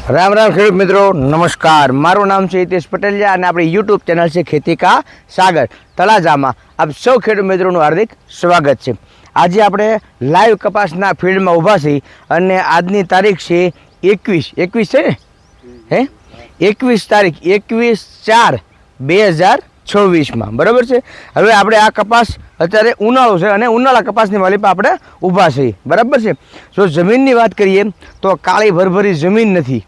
राम राम खेडूत मित्रों, नमस्कार। मारू नाम है हितेश पटेलिया और अपनी यूट्यूब चैनल से खेती का सागर तलाजा में आप सौ खेडूत मित्रों हार्दिक स्वागत है। आज आप लाइव कपासना फील्ड में ऊभा छे अने आजनी तारीख से 21 है ने 21 तारीख 21/4/2024 में बराबर है। हवे आपणे आ कपास अत्यारे उनाळो छे अने उनाळा कपासनी वाली पर आपणे ऊभा छे बराबर है। जो जमीननी बात करिए तो काळी भरभरी जमीन नथी,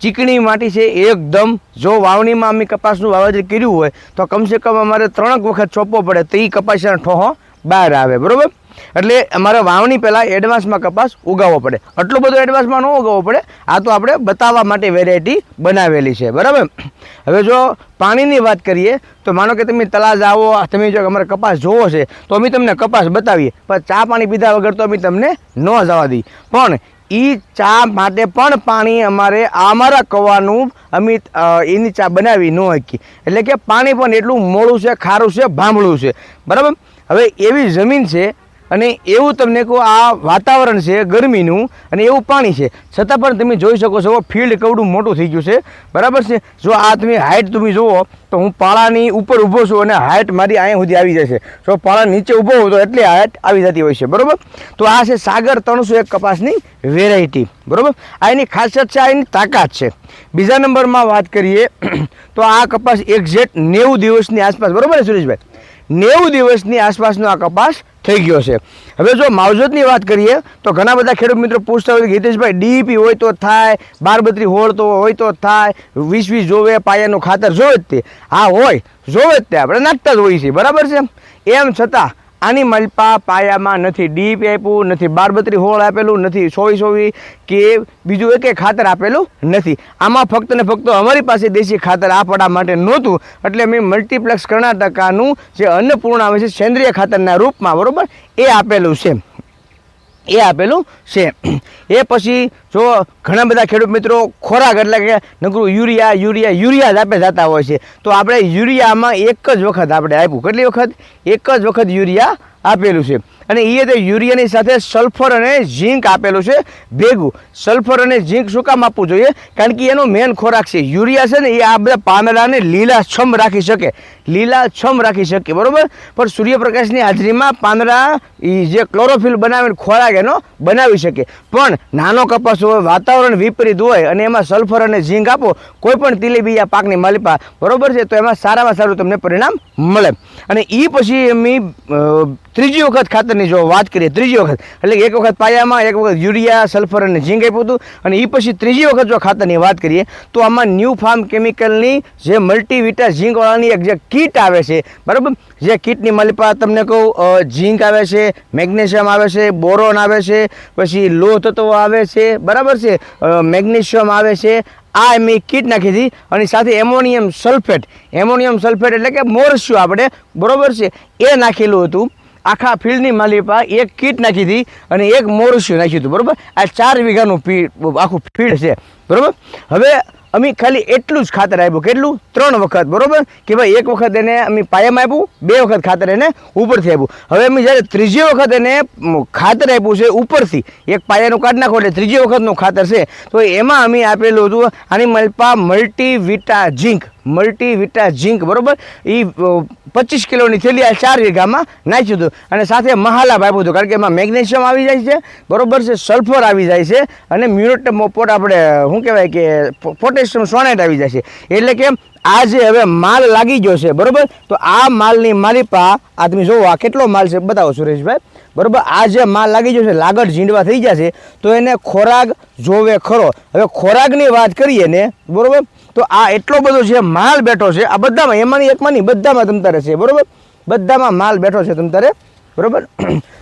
चीकणी माटी है एकदम। जो वावणी में अमे कपासनुं वावेतर कर्युं होय तो कम से कम अमारे 3 वखत छोपવો પડે तो ई कपासना ठोहो बहार आवे बराबर। એટલે અમારે વાવણી પહેલાં એડવાન્સમાં કપાસ ઉગાવવો પડે, આટલો બધો એડવાન્સમાં ન ઉગાવવો પડે। આ તો આપણે બતાવવા માટે વેરાયટી બનાવેલી છે બરાબર। હવે જો પાણીની વાત કરીએ તો માનો કે તમે તળાજા આવો, તમે જો અમારે કપાસ જોવો છે તો અમે તમને કપાસ બતાવીએ, પણ ચા પાણી પીધા વગર તો અમે તમને ન જવા દઈએ। પણ એ ચા માટે પણ પાણી અમારે અમારા કવાનું અમે એની ચા બનાવી ન શકીએ, એટલે કે પાણી પણ એટલું મોળું છે, ખારું છે, ભાંભળું છે બરાબર। હવે એવી જમીન છે અને એવું તમને કહું આ વાતાવરણ છે ગરમીનું અને એવું પાણી છે, છતાં પણ તમે જોઈ શકો છો ફિલ્ડ કવડું મોટું થઈ ગયું છે બરાબર છે। જો આ તમે હાઇટ તમે જુઓ તો હું પાળાની ઉપર ઊભો છું અને હાઇટ મારી અહીંયા સુધી આવી જશે। જો પાળા નીચે ઊભો હોય તો એટલી હાઇટ આવી જતી હોય છે બરાબર। તો આ છે સાગર 301 કપાસની વેરાયટી બરાબર। આ એની ખાસિયત છે, આ એની તાકાત છે। બીજા નંબરમાં વાત કરીએ તો આ કપાસ એક્ઝેક્ટ 90 દિવસની આસપાસ બરાબર છે સુરેશભાઈ, 90 દિવસની આસપાસનો આ કપાસ થઈ ગયો છે। હવે જો માવજતની વાત કરીએ તો ઘણા બધા ખેડૂત મિત્રો પૂછતા હોય કે હિતેશભાઈ ડીઈપી હોય તો થાય, 12-32 હોળ તો હોય તો થાય, 20-20 જોવે, પાયાનું ખાતર જોવે જ તે, હા હોય જોવે જ તે, આપણે નાખતા જ હોઈએ છીએ બરાબર છે। એમ છતાં આની મલપા પાયામાં નથી ડીઈપી આપ્યું, નથી 12-32 હોળ આપેલું, નથી 24 કે બીજું એકે ખાતર આપેલું નથી। આમાં ફક્ત ને ફક્ત અમારી પાસે દેશી ખાતર આ પડા માટે નહોતું, એટલે મેં મલ્ટીપ્લેક્સ કર્ણાટકાનું જે અન્નપૂર્ણ આવે છે સેન્દ્રિય ખાતરના રૂપમાં બરાબર એ આપેલું છે, એ આપેલું છે। એ પછી જો ઘણા બધા ખેડૂત મિત્રો ખોરાક એટલે કે નકરું યુરિયા યુરિયા યુરિયા જ આપે જતા હોય છે, તો આપણે યુરિયામાં એક જ વખત આપણે આપ્યું, કેટલી વખત? એક જ વખત યુરિયા આપેલું છે। અને એ તો યુરિયાની સાથે સલ્ફર અને ઝીંક આપેલું છે ભેગું। સલ્ફર અને ઝીંક શું કામ આપવું જોઈએ? કારણ કે એનો મેન ખોરાક છે યુરિયા છે ને, એ આ બધા પાંદડાને લીલાછમ રાખી શકે, લીલાછમ રાખી શકે બરાબર। પણ સૂર્યપ્રકાશની હાજરીમાં પાંદડા એ જે ક્લોરોફિલ બનાવીને ખોરાક એનો બનાવી શકે। પણ નાનો કપાસ હોય, વાતાવરણ વિપરીત હોય અને એમાં સલ્ફર અને ઝીંક આપો કોઈ પણ તેલીબિયા પાકની માલિપા બરાબર છે, તો એમાં સારામાં સારું તમને પરિણામ મળે। અને એ પછી અમે ત્રીજી વખત ખાતરની જો વાત કરીએ, ત્રીજી વખત એટલે એક વખત પાયામાં, એક વખત યુરિયા, સલ્ફર અને ઝીંક આપ્યું હતું, અને એ પછી ત્રીજી વખત જો ખાતરની વાત કરીએ તો આમાં ન્યૂ ફાર્મ કેમિકલની જે મલ્ટીવિટા ઝીંકવાળાની એક જે કીટ આવે છે બરાબર, જે કીટની માલિપા તમને કહું ઝીંક આવે છે, મેગ્નેશિયમ આવે છે, બોરોન આવે છે, પછી લોહ તત્વો આવે છે બરાબર છે, મેગ્નેશિયમ આવે છે, આ મેં કીટ નાખી હતી। અને સાથે એમોનિયમ સલ્ફેટ એટલે કે મોરસ્યું આપણે બરાબર છે એ નાખેલું હતું। આખા ફિલ્ડની માલિપા એક કીટ નાખી હતી અને એક મોરસ્યું નાખ્યું હતું બરાબર। આ 4 વીઘાનું આખું ફિલ્ડ છે બરાબર। હવે અમે ખાલી એટલું જ ખાતર આપ્યું, કેટલું? 3 વખત બરાબર, કે ભાઈ એક વખત એને અમે પાયામાં આપ્યું, 2 વખત ખાતર એને ઉપરથી આપ્યું। હવે અમે જ્યારે ત્રીજી વખત એને ખાતર આપ્યું છે ઉપરથી, એક પાયાનું કાઢી નાખો એટલે ત્રીજી વખતનું ખાતર છે, તો એમાં અમે આપેલું હતું આની મલપા મલ્ટીવિટા ઝીંક બરાબર। એ 25 કિલોની થેલી આ 4 વીઘામાં નાખ્યું હતું, અને સાથે મહાલાભ આપ્યું હતું, કારણ કે એમાં મેગ્નેશિયમ આવી જાય છે બરાબર છે, સલ્ફર આવી જાય છે, અને મ્યુરેટ આપણે શું કહેવાય કે પોટેશિયમ સોનેટ આવી જાય છે। એટલે કે આ જે હવે માલ લાગી ગયો છે બરાબર, તો આ માલની માલિપા આ તમે જોવો આ કેટલો માલ છે બતાવો સુરેશભાઈ બરાબર। આ જે માલ લાગી ગયો છે, લાગડ ઝીંડવા થઈ જશે તો એને ખોરાક જોવે ખરો। હવે ખોરાકની વાત કરીએ ને બરાબર, તો આ એટલો બધો જે માલ બેઠો છે આ બધામાં, એમાંની એકમાંની બધામાં તમ તારે છે બરાબર, બધામાં માલ બેઠો છે તમ તારે બરાબર।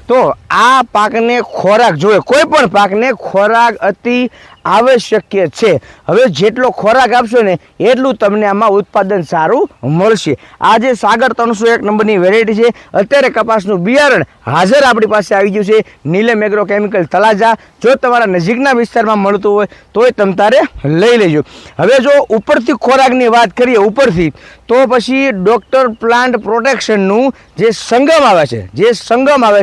તો આ પાકને ખોરાક જોઈએ, કોઈ પણ પાકને ખોરાક અતિ આવશ્યક છે। હવે જેટલો ખોરાક આપશો ને એટલું તમને આમાં ઉત્પાદન સારું મળશે। આ જે સાગર 301 નંબરની વેરાયટી છે, અત્યારે કપાસનું બિયારણ હાજર આપણી પાસે આવી ગયું છે નીલમ એગ્રો કેમિકલ તળાજા। જો તમારા નજીકના વિસ્તારમાં મળતું હોય તોય તમ તારે લઈ લેજો। હવે જો ઉપરથી ખોરાકની વાત કરીએ ઉપરથી, તો પછી ડૉક્ટર પ્લાન્ટ પ્રોટેક્શનનું જે સંગમ આવે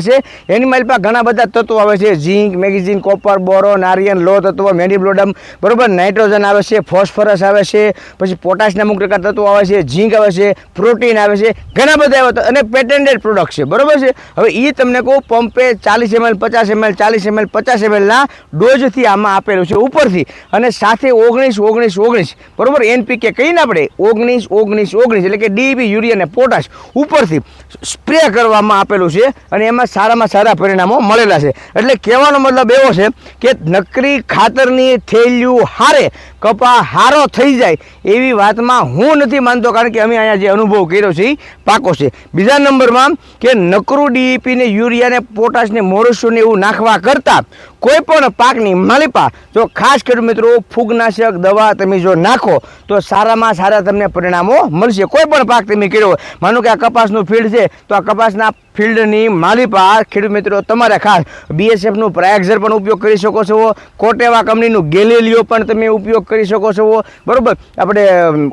છે એની મારી પાસે ઘણા બધા તત્વો આવે છે. ઝીંક, મેગ્નેશિયમ, કોપર, બોરોન, આયર્ન, લોહ તત્વો, મેડીબ્લોડમ, બરોબર, નાઇટ્રોજન આવે છે, ફોસ્ફરસ આવે છે, પછી પોટાશના અમુક ટકા તત્વો આવે છે, ઝીંક આવે છે, પ્રોટીન આવે છે, ઘણા બધા આવે અને પેટેન્ટેડ પ્રોડક્ટ છે, બરોબર છે. હવે એ તમને કહું પંપે 40 ml 50 ml 40 ml 50 ml ના ડોઝથી આમાં આપેલું છે ઉપરથી, અને સાથે 19 બરોબર NPK કહીને આપણે 19 એટલે કે DEP, યુરિયા અને પોટાશ ઉપરથી સ્પ્રે કરવામાં આપેલું છે, અને એમાં સારામાં સારા પરિણામો મળેલા છે. એટલે કહેવાનો મતલબ એવો છે કે નકરી ખાતરની થેલીયું હારે કપા હારો થઈ જાય એવી વાતમાં હું નથી માનતો, કારણ કે અમે અહીંયા જે અનુભવ કર્યો છે એ પાકો છે. બીજા નંબરમાં કે નકરું DEP ને યુરિયા ને પોટાશ ને મોરસું ને એવું નાખવા કરતાં કોઈ પણ પાકની માલિપા જો ખાસ કરી મિત્રો ફૂગનાશક દવા તમે જો નાખો તો સારામાં સારા તમને પરિણામો મળશે. કોઈ પણ પાક તમે કર્યો, માનો કે આ કપાસનું ફિલ્ડ છે તો આ કપાસના ફિલ્ડની માલિપા ખેડૂત મિત્રો તમારે ખાસ BSFનું પ્રાયક્ઝર પણ ઉપયોગ કરી શકો છો, કોટેવા કંપનીનું ગેલેલિયો પણ તમે ઉપયોગ કરી શકો છો, બરોબર, આપણે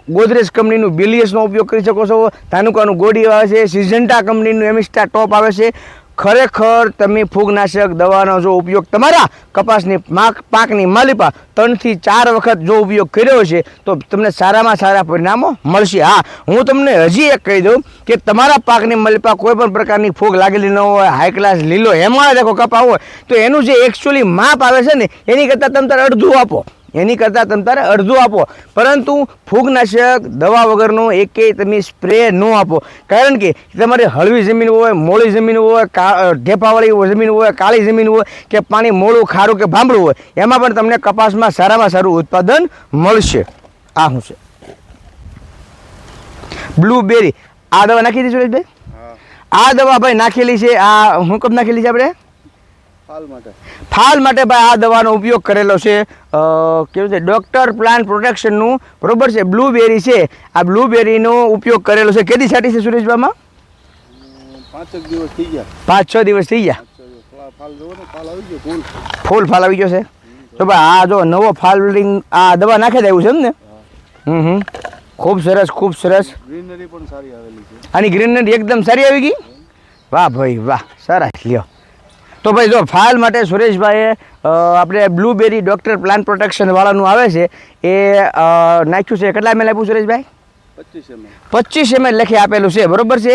ગોદરેજ કંપનીનું બિલિયસનો ઉપયોગ કરી શકો છો, ધાનુકાનું ગોડી આવે છે, સિઝન્ટા કંપનીનું એમિસ્ટા ટોપ આવે છે. ખરેખર તમે ફૂગનાશક દવાનો જો ઉપયોગ તમારા કપાસની પાકની માલિપા 3 થી 4 વખત જો ઉપયોગ કર્યો છે તો તમને સારામાં સારા પરિણામો મળશે. હા, હું તમને હજી એક કહી દઉં કે તમારા પાકની માલિપા કોઈ પણ પ્રકારની ફૂગ લાગેલી ન હોય, હાઈ ક્લાસ લીલો એમાં દેખો કપા હોય તો એનું જે એકચ્યુઅલી માપ આવે છે ને એની કરતાં તમે તારે અડધું આપો, પરંતુ ફૂગનાશક દવા વગરનું એકેય તમે સ્પ્રે ન આપો. કારણ કે તમારે હળવી જમીન હોય, મોળી જમીન હોય, ઢેફાવાળી જમીન હોય, કાળી જમીન હોય કે પાણી મોળું, ખારું કે ભાંભળું હોય, એમાં પણ તમને કપાસમાં સારામાં સારું ઉત્પાદન મળશે. આ શું છે બ્લુબેરી, આ દવા નાખી હતી સુરેશભાઈ? આ દવા ભાઈ નાખેલી છે. આ હું કબ નાખેલી છે આપણે? ફાલ માટે ભાઈ આ દવાનો ઉપયોગ કરેલો છે. કેવું છે? ડૉક્ટર પ્લાન્ટ પ્રોટેક્શનનું, બરોબર છે, બ્લુબેરી છે. આ બ્લુબેરીનો ઉપયોગ કરેલો છે. કેદી છાંટી છે સુરેશભાઈમાં? 5-6 દિવસ થઈ ગયા. ફૂલ ફાલ આવી ગયો છે તો ભાઈ આ જો નવો ફાલિંગ આ દવા નાખી દેવું છે એમ ને? ખૂબ સરસ, ખૂબ સરસ. ગ્રીનરી પણ સારી આવેલી છે. આની ગ્રીનરી એકદમ સારી આવી ગઈ. વાહ ભાઈ વાહ, સરસ. લ્યો તો ભાઈ જો ફાલ માટે સુરેશભાઈએ આપણે બ્લુબેરી ડૉક્ટર પ્લાન્ટ પ્રોટેક્શન વાળાનું આવે છે એ નાખ્યું છે. કેટલા ml આપ્યું સુરેશભાઈ? 25 ml લખી આપેલું છે, બરોબર છે.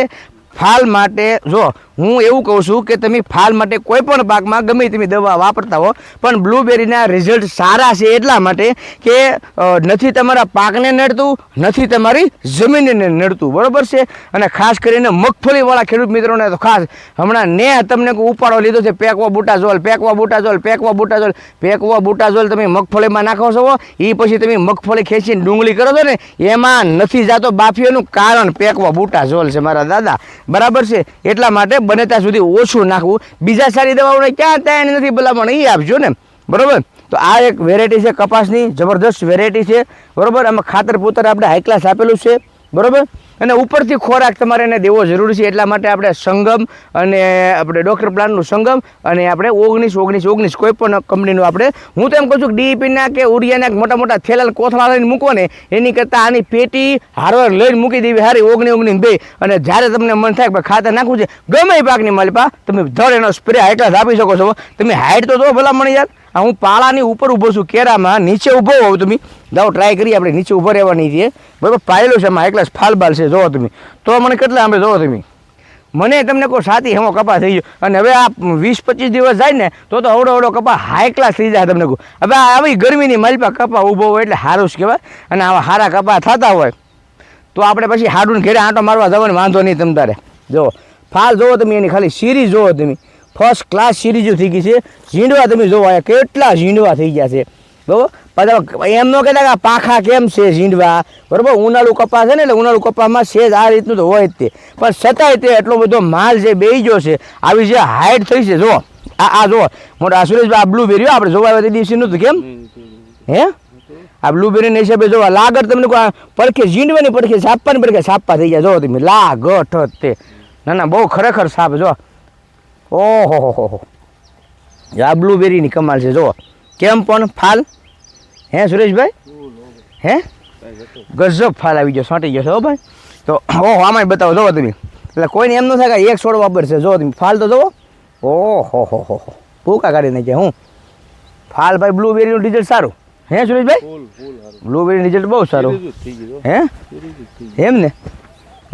ફાલ માટે જો હું એવું કહું છું કે તમે ફાલ માટે કોઈ પણ પાકમાં ગમે તમે દવા વાપરતા હો, પણ બ્લુબેરીના રિઝલ્ટ સારા છે એટલા માટે કે નથી તમારા પાકને નડતું, નથી તમારી જમીનને નડતું, બરોબર છે. અને ખાસ કરીને મગફળીવાળા ખેડૂત મિત્રોને તો ખાસ હમણાં તમને ઉપાડો લીધો છે પેકવા બુટાઝોલ તમે મગફળીમાં નાખો છો, એ પછી તમે મગફળી ખેંચીને ડુંગળી કરો છો ને એમાં નથી જાતો બાફીઓનું કારણ પેકવા બુટાઝોલ છે મારા દાદા, બરાબર છે. એટલા માટે બને ત્યાં સુધી ઓછું નાખવું. બીજા સારી દવાઓને ક્યાં ત્યાં નથી ભલામણ એ આપજો ને, બરોબર. તો આ એક વેરાયટી છે કપાસની, જબરદસ્ત વેરાયટી છે, બરોબર. આમાં ખાતર પૂતર આપણે હાઈ ક્લાસ આપેલું છે, બરોબર. અને ઉપરથી ખોરાક તમારે એને દેવો જરૂરી છે. એટલા માટે આપણે સંગમ અને આપણે ડૉક્ટર પ્લાન્ટનું સંગમ અને આપણે 19 કોઈ પણ કંપનીનું આપણે, હું તો એમ કહું છું કે DEPના કે ઉરિયાના મોટા મોટા થેલા કોથળા લઈને મૂકો ને એની કરતાં આની પેટી હારવાર લઈને મૂકી દેવી હારી 19 અને જ્યારે તમને મન થાય કે ખાતર નાખવું છે ગમે એ પાકની માલિપા તમે ધડ એનો સ્પ્રે હાઈ ક્લાસ આપી શકો છો. તમે હાઈટ તો જો ભલા મળી જાય. હું પાળાની ઉપર ઊભો છું, કેરામાં નીચે ઊભો હોવ તમે જાઓ ટ્રાય કરીએ આપણે નીચે ઊભો રહેવાની છે, બરાબર. પાયેલો છે એમાં એકલા ફાલ બાલ છે, જોવો તમે તો મને કેટલા આંબે જોવો તમે, મને તમને કહો સાથી હેમો કપા થઈ ગયો. અને હવે આ 20-25 દિવસ જાય ને તો અવડો કપા હાઈ ક્લાસ થઈ જાય તમને કહું. હવે આવી ગરમીની માલિપા કપા ઊભો હોય એટલે સારું જ કહેવાય. અને આવા સારા કપા થતા હોય તો આપણે પછી હાડું ઘેરે આંટો મારવા જવાનો વાંધો નહીં. તમ તારે જો ફાલ જોવો તમે, એની ખાલી સિરીઝ જોવો તમે, ફર્સ્ટ ક્લાસ સિરીઝો થઈ ગઈ છે. ઝીંડવા તમે જોવો અહીંયા કેટલા ઝીંડવા થઈ ગયા છે, બરાબર. પાછા એમ ન કહેતા કે પાખા કેમ છે ઝીંડવા, બરાબર. ઉનાળુ કપાસ છે ને એટલે ઉનાળુ કપાસમાં સેજ આ રીતનું તો હોય જ તે, પણ છતાંય તે એટલો બધો માલ જે બેહી ગયો છે, આવી જે હાઈટ થઈ છે. જો આ જો મોટા સુરેશભાઈ આ બ્લુબેરી આપણે જોવા આવ્યા તે દિવસે નહોતું કેમ હે? આ બ્લુબેરીના હિસાબે જોવા લાગત તમને પડખે ઝીંડવાની પડખે સાપવાની પડખે સાપા થઈ ગયા. જો તમે લાગટ તે ના બહુ ખરેખર સાપ. જો ઓહો આ બ્લુબેરીની કમાલ છે. જો કેમ પણ ફાલ હે સુરેશભાઈ, હે ગજબ ફાલ આવી ગયો, છાંટી ગયો છે હો ભાઈ. તો ઓહો આમાંય બતાવો જોવો તમે એટલે કોઈને એમ ન થાય કે એક છોડ વાપરશે જો તમે ફાલ તો જોવો ઓહો હો ભૂકા કાઢી નાખ્યા હું ફાલ ભાઈ બ્લુબેરીનું રિઝલ્ટ સારું હે સુરેશભાઈ ફૂલ ફૂલ હારું. બ્લુબેરી રિઝલ્ટ બહુ સારું સિરીઝ જ થઈ ગઈ હો. હે સિરીઝ જ થઈ ગઈ. એમ ને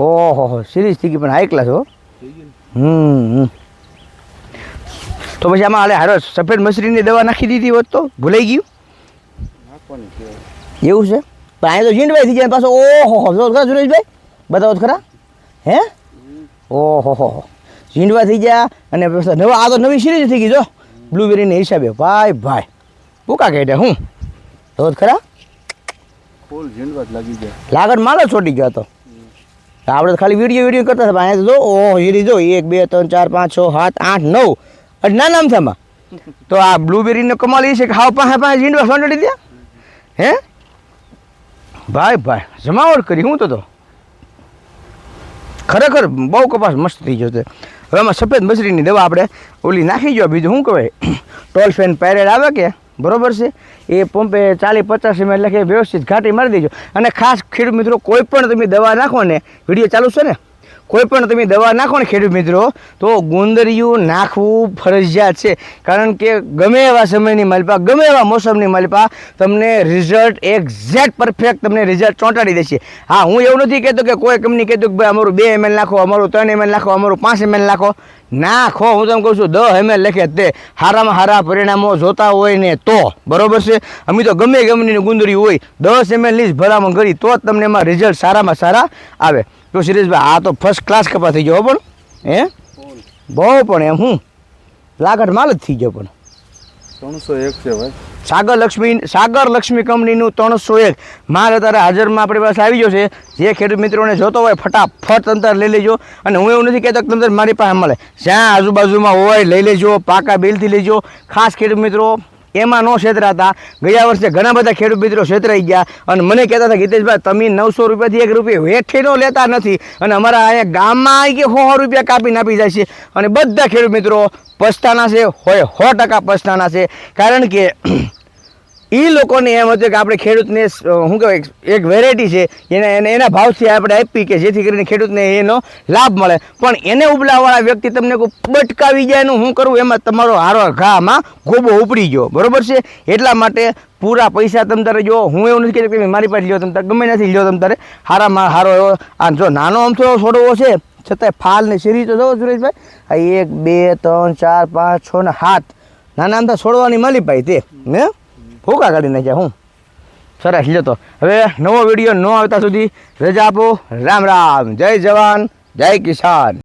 ઓહો સિરીઝ થઈ ગઈ પણ હાઈ ક્લાસ હો થઈ ગઈ ને. તો પછી આમાં હાલે હારો સફેદ મસરીની દવા નાખી દીધી હોત તો ભૂલાઈ ગયું નાખવાની કહેવાય. એવું છે પણ અહીંયા તો ઝીંડવાઈ થઈ જાય પાછો ઓહો જો ખરા સુરેશભાઈ બતાવો તો ખરા હે ઓહો ઝીંડવા થઈ ગયા અને પછી નવા આ તો નવી સિરીઝ થઈ ગઈ જો બ્લુબેરીના હિસાબે ભાઈ ભૂકા કાઢ્યા હું જો ખરા ફૂલ ઝીંડવા જ લાગી ગયા. લાગડ માલ જ છોટી ગયો હતો આપણે તો ખાલી વિડીયો કરતા હતા પણ અહીંયા તો જો ઓહો હીરી જો 1 2 3 4 5 6 7 8 9 ના નામ થમાં તો આ બ્લુબેરીનો કમાલ એ છે કે હાવ પાસે ઝીંડવા સોંટડી દે હે ભાઈ જમાવટ કરી હું તો ખરેખર બહુ કપાસ મસ્ત થઈ ગયો છે હવે આમાં સફેદ મસરીની દવા આપણે ઓલી નાખી ગયો બીજું શું કહેવાય ટોલફેન પેરેડ આવે કે બરોબર છે એ પંપે 40-50 ml લખે વ્યવસ્થિત ઘાટી મારી દેજો અને ખાસ ખેડૂત મિત્રો કોઈ પણ તમે દવા નાખો ને વિડીયો ચાલુ છે ને કોઈ પણ તમે દવા નાખો ને ખેડૂત મિત્રો તો ગુંદરિયું નાખવું ફરજિયાત છે કારણ કે ગમે એવા સમયની માલિપા ગમે એવા મોસમની માલિપા તમને રિઝલ્ટ એક્ઝેક્ટ પરફેક્ટ તમને રિઝલ્ટ ચોંટાડી દેશે હા હું એવું નથી કહેતો કે કોઈ કંપની કહેતું કે ભાઈ અમારું 2 ml નાખો અમારું 3 ml નાખો અમારું 5 ml નાખો નાખો હું તમને કહું છું 10 ml લખે તે સારામાં સારા પરિણામો જોતા હોય ને તો બરોબર છે અમે તો ગમે કંપનીની ગુંદરિયું હોય 10 ml લીજ ભલામણ કરી તો જ તમને એમાં રિઝલ્ટ સારામાં સારા આવે તો સુરેશભાઈ આ તો ફર્સ્ટ ક્લાસ કપા થઈ ગયો પણ હે ફૂલ બહુ પણ એમ હું લાગડ માલ જ થઈ ગયો પણ 301 છે ભાઈ. સાગર લક્ષ્મી કંપનીનું 301 માલ અત્યારે હાજરમાં આપણી પાસે આવી ગયો છે જે ખેડૂત મિત્રોને જોતો હોય ફટાફટ અંતર લઈ લેજો અને હું એવું નથી કહેતો કે તમને મારી પાસે મળે જ્યાં આજુબાજુમાં હોય લઈ લેજો પાકા બિલથી લેજો ખાસ ખેડૂત મિત્રો એમાં ન છેતરાતા ગયા વર્ષે ઘણા બધા ખેડૂત મિત્રો છેતરાઈ ગયા અને મને કહેતા હતા ગીતેશભાઈ તમે 900 રૂપિયાથી 1 રૂપિયા હેઠે નો લેતા નથી અને અમારા અહીંયા ગામમાં આવી કે 100 રૂપિયા કાપીને આપી જાય છે અને બધા ખેડૂત મિત્રો પસ્તાના છે હોય 100% પસ્તાના છે કારણ કે એ લોકોને એમ હતું કે આપણે ખેડૂતને શું કહેવાય એક વેરાયટી છે એના ભાવથી આપણે આપી કે જેથી કરીને ખેડૂતને એનો લાભ મળે પણ એને ઉબલાવાળા વ્યક્તિ તમને કોઈ બટકાવી જાય એનું શું કરવું એમાં તમારો હારો ઘામાં ગોબો ઉપડી ગયો બરોબર છે એટલા માટે પૂરા પૈસા તમ તારે જો હું એવું નથી કહેતો કે મારી પાસે લ્યો તમ તારે ગમે નથી લ્યો તમ તારે હારામાં હારો એવો આ જો નાનો અમથો છોડવો છે છતાંય ફાલ ને શેરી તો જો સુરેશભાઈ આ 1 2 3 4 5 6 ને 7 નાના અમથા છોડવાની માલી પાઈ તે ને ભૂકા કાઢી નાખ્યા હું સરસ લ્યો તો હવે નવો વિડીયો ન આવતા સુધી રજા આપો રામ રામ જય જવાન જય કિસાન